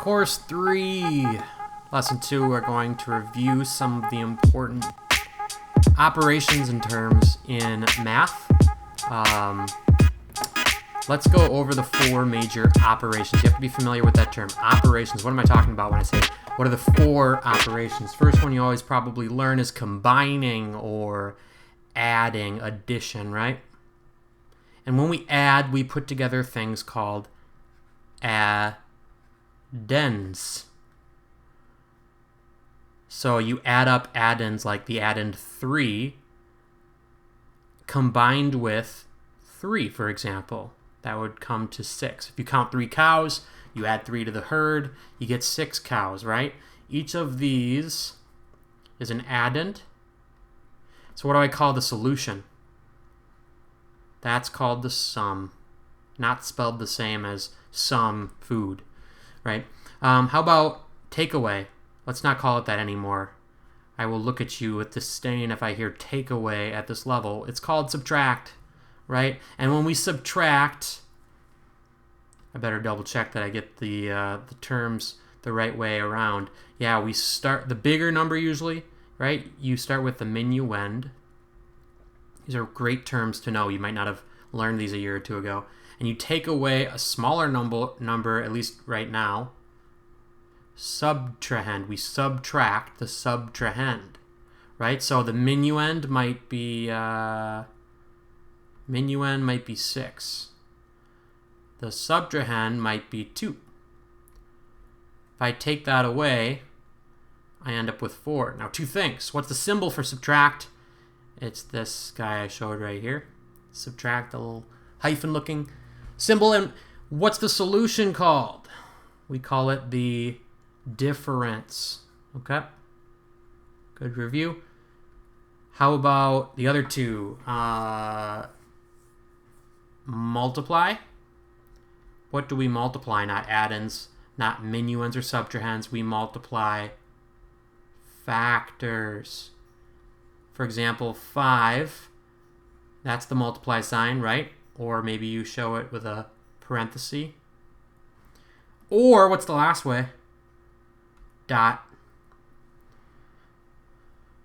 Course 3, Lesson 2, we're going to review some of the important operations and terms in math. Let's go over the 4 major operations. You have to be familiar with that term, operations. What am I talking about when I say, what are the 4 operations? First one you always probably learn is combining or adding, addition, right? And when we add, we put together things called addends. So you add up addends like the addend 3 combined with 3, for example. That would come to 6. If you count 3 cows, you add 3 to the herd, you get 6 cows, right? Each of these is an addend. So what do I call the solution? That's called the sum. Not spelled the same as some food, right? How about takeaway? Let's not call it that anymore. I will look at you with disdain if I hear takeaway at this level. It's called subtract, right? And when we subtract, I better double check that I get the terms the right way around. Yeah, we start the bigger number usually, right? You start with the minuend. These are great terms to know. You might not have learned these a year or two ago. And you take away a smaller number, at least right now. Subtrahend. We subtract the subtrahend, right? So the minuend might be 6. The subtrahend might be 2. If I take that away, I end up with 4. Now, 2 things. What's the symbol for subtract? It's this guy I showed right here. Subtract, the little hyphen-looking symbol. And what's the solution called? We call it the difference. Okay? Good review. How about the other 2? Multiply. What do we multiply? Not addends, not minuends or subtrahends. We multiply factors. For example, 5, that's the multiply sign, right? Or maybe you show it with a parenthesis. Or, what's the last way? Dot.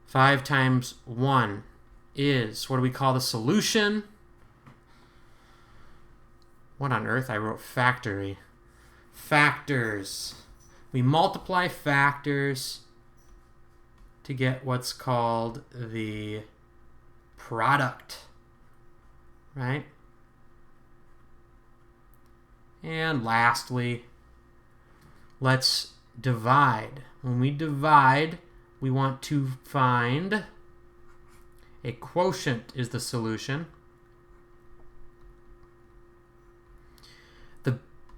5 times 1 is, what do we call the solution? What on earth? I wrote factory. Factors. We multiply factors to get what's called the product, right? And lastly, let's divide. When we divide, we want to find a quotient is the solution.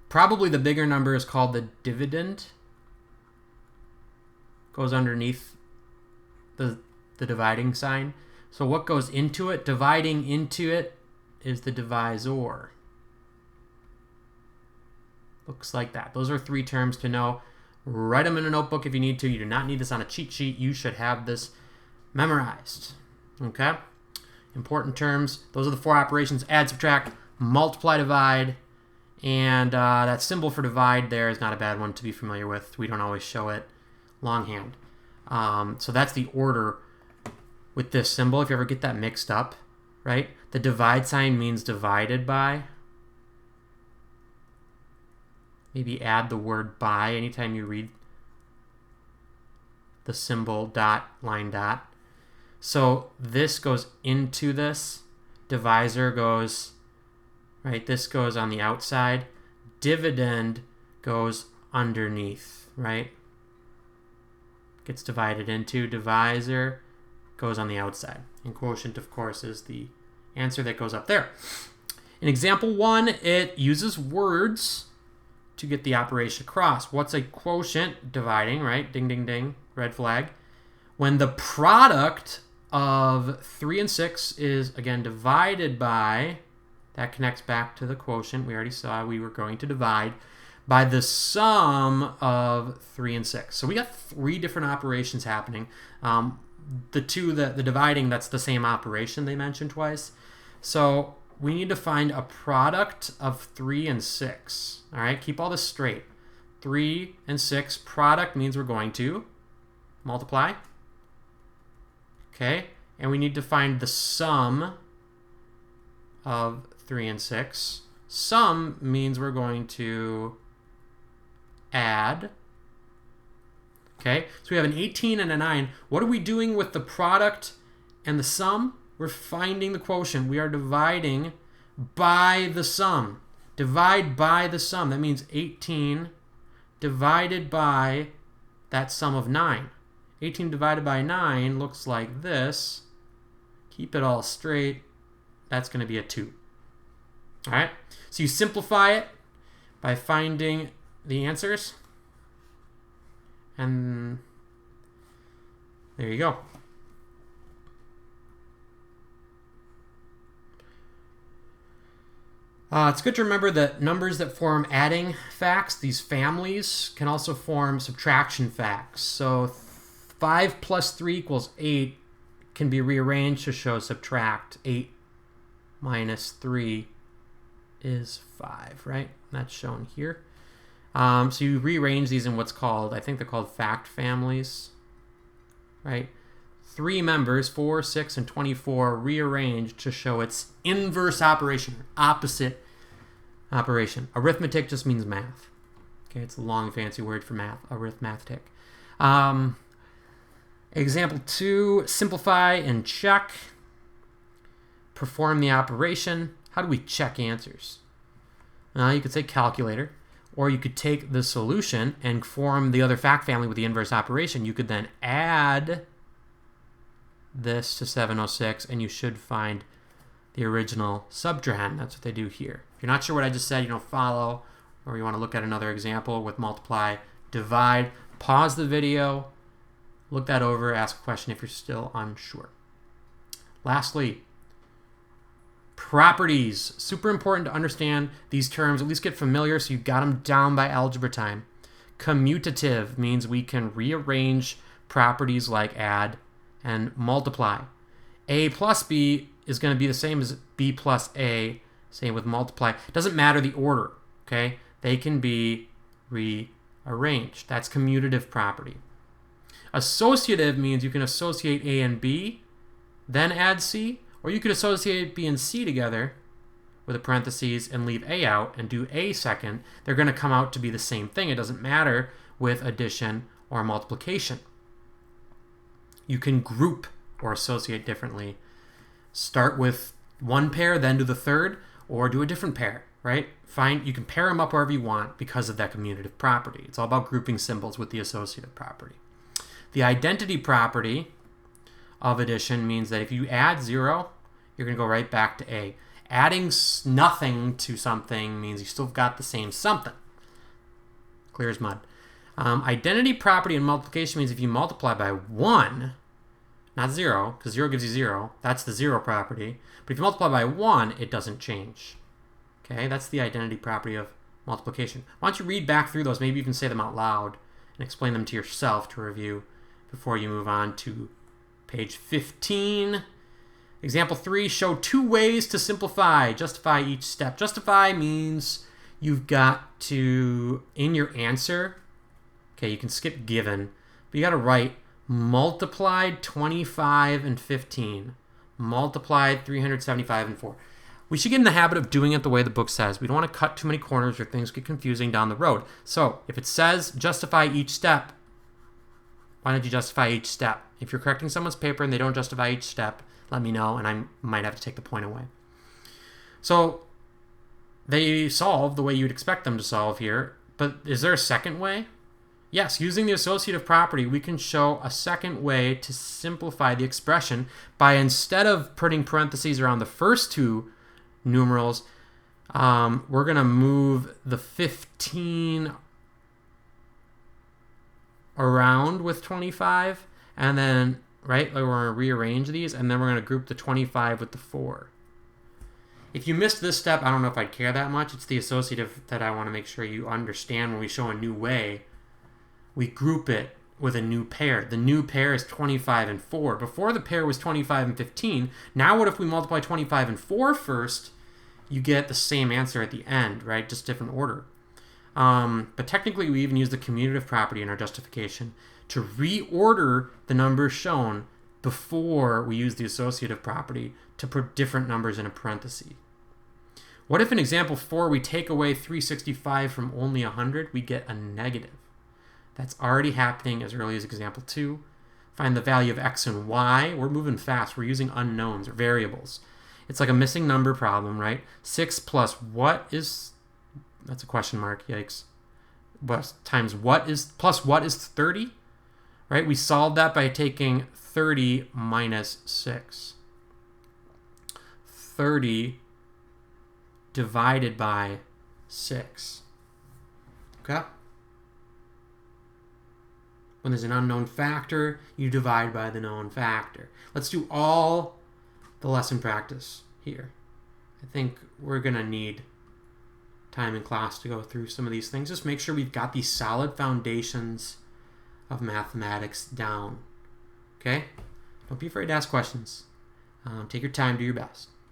Probably the bigger number is called the dividend. Goes underneath the dividing sign. So what goes into it? Dividing into it is the divisor. Looks like that. Those are 3 terms to know. Write them in a notebook if you need to. You do not need this on a cheat sheet. You should have this memorized. Okay? Important terms. Those are the 4 operations. Add, subtract, multiply, divide. And that symbol for divide there is not a bad one to be familiar with. We don't always show it longhand. So that's the order with this symbol. If you ever get that mixed up, right? The divide sign means divided by. Maybe add the word by anytime you read the symbol dot, line dot. So this goes into this. Divisor goes, right? This goes on the outside. Dividend goes underneath, right? Gets divided into. Divisor goes on the outside. And quotient, of course, is the answer that goes up there. In example 1, it uses words to get the operation across. What's a quotient? Dividing, right? Ding, ding, ding. Red flag. When the product of 3 and 6 is, again, divided by, that connects back to the quotient. We already saw we were going to divide by the sum of 3 and 6. So we got 3 different operations happening. The dividing, that's the same operation they mentioned twice. So we need to find a product of 3 and 6. All right, keep all this straight. 3 and 6. Product means we're going to multiply. Okay, and we need to find the sum of 3 and 6. Sum means we're going to add. Okay, so we have an 18 and a 9. What are we doing with the product and the sum? We're finding the quotient. We are dividing by the sum. Divide by the sum. That means 18 divided by that sum of 9. 18 divided by 9 looks like this. Keep it all straight. That's going to be a 2. All right, so you simplify it by finding the answers. And there you go. It's good to remember that numbers that form adding facts, these families, can also form subtraction facts. So 5 plus 3 equals 8 can be rearranged to show subtract. 8 minus 3 is 5, right? That's shown here. So you rearrange these in what's called, I think they're called fact families, right? 3 members, 4, 6, and 24, rearranged to show its inverse operation, or opposite operation. Arithmetic just means math. Okay, it's a long fancy word for math, arithmetic. Example 2, simplify and check. Perform the operation. How do we check answers? You could say calculator. Or you could take the solution and form the other fact family with the inverse operation. You could then add this to 706, and you should find the original subtrahend. That's what they do here. If you're not sure what I just said, you don't follow, or you want to look at another example with multiply, divide, pause the video, look that over, ask a question if you're still unsure. Lastly, properties. Super important to understand these terms, at least get familiar so you've got them down by algebra time. Commutative means we can rearrange properties like add and multiply. A plus B is going to be the same as B plus A, same with multiply. Doesn't matter the order, okay? They can be rearranged. That's commutative property. Associative means you can associate A and B, then add C, or you could associate B and C together with a parentheses and leave A out and do A second. They're going to come out to be the same thing. It doesn't matter with addition or multiplication. You can group or associate differently. Start with one pair, then do the third, or do a different pair, right? You can pair them up wherever you want because of that commutative property. It's all about grouping symbols with the associative property. The identity property of addition means that if you add 0, you're going to go right back to A. Adding nothing to something means you still got the same something. Clear as mud. Identity property in multiplication means if you multiply by 1, not 0, because 0 gives you 0, that's the 0 property. But if you multiply by 1, it doesn't change. Okay, that's the identity property of multiplication. Why don't you read back through those? Maybe you can say them out loud and explain them to yourself to review before you move on to page 15. Example 3, show 2 ways to simplify. Justify each step. Justify means you've got to, in your answer, okay, you can skip given, but you got to write multiplied 25 and 15, multiplied 375 and 4. We should get in the habit of doing it the way the book says. We don't want to cut too many corners or things get confusing down the road. So if it says justify each step, why don't you justify each step? If you're correcting someone's paper and they don't justify each step, let me know and I might have to take the point away. So they solve the way you'd expect them to solve here, but is there a second way? Yes, using the associative property, we can show a second way to simplify the expression by, instead of putting parentheses around the first 2 numerals, we're going to move the 15 around with 25, and then, right, we're going to rearrange these, and then we're going to group the 25 with the 4. If you missed this step, I don't know if I'd care that much. It's the associative that I want to make sure you understand. When we show a new way, we group it with a new pair. The new pair is 25 and 4. Before, the pair was 25 and 15. Now what if we multiply 25 and 4 first? You get the same answer at the end, right? Just different order. But technically, we even use the commutative property in our justification to reorder the numbers shown before we use the associative property to put different numbers in a parenthesis. What if in example 4 we take away 365 from only 100? We get a negative. That's already happening as early as example 2. Find the value of x and y. We're moving fast. We're using unknowns or variables. It's like a missing number problem, right? 6 plus what is... That's a question mark. Yikes. Times what is... Plus what is 30? Right? We solved that by taking 30 minus 6. 30 divided by 6. Okay? When there's an unknown factor, you divide by the known factor. Let's do all the lesson practice here. I think we're going to need time in class to go through some of these things. Just make sure we've got these solid foundations of mathematics down. Okay? Don't be afraid to ask questions. Take your time, do your best.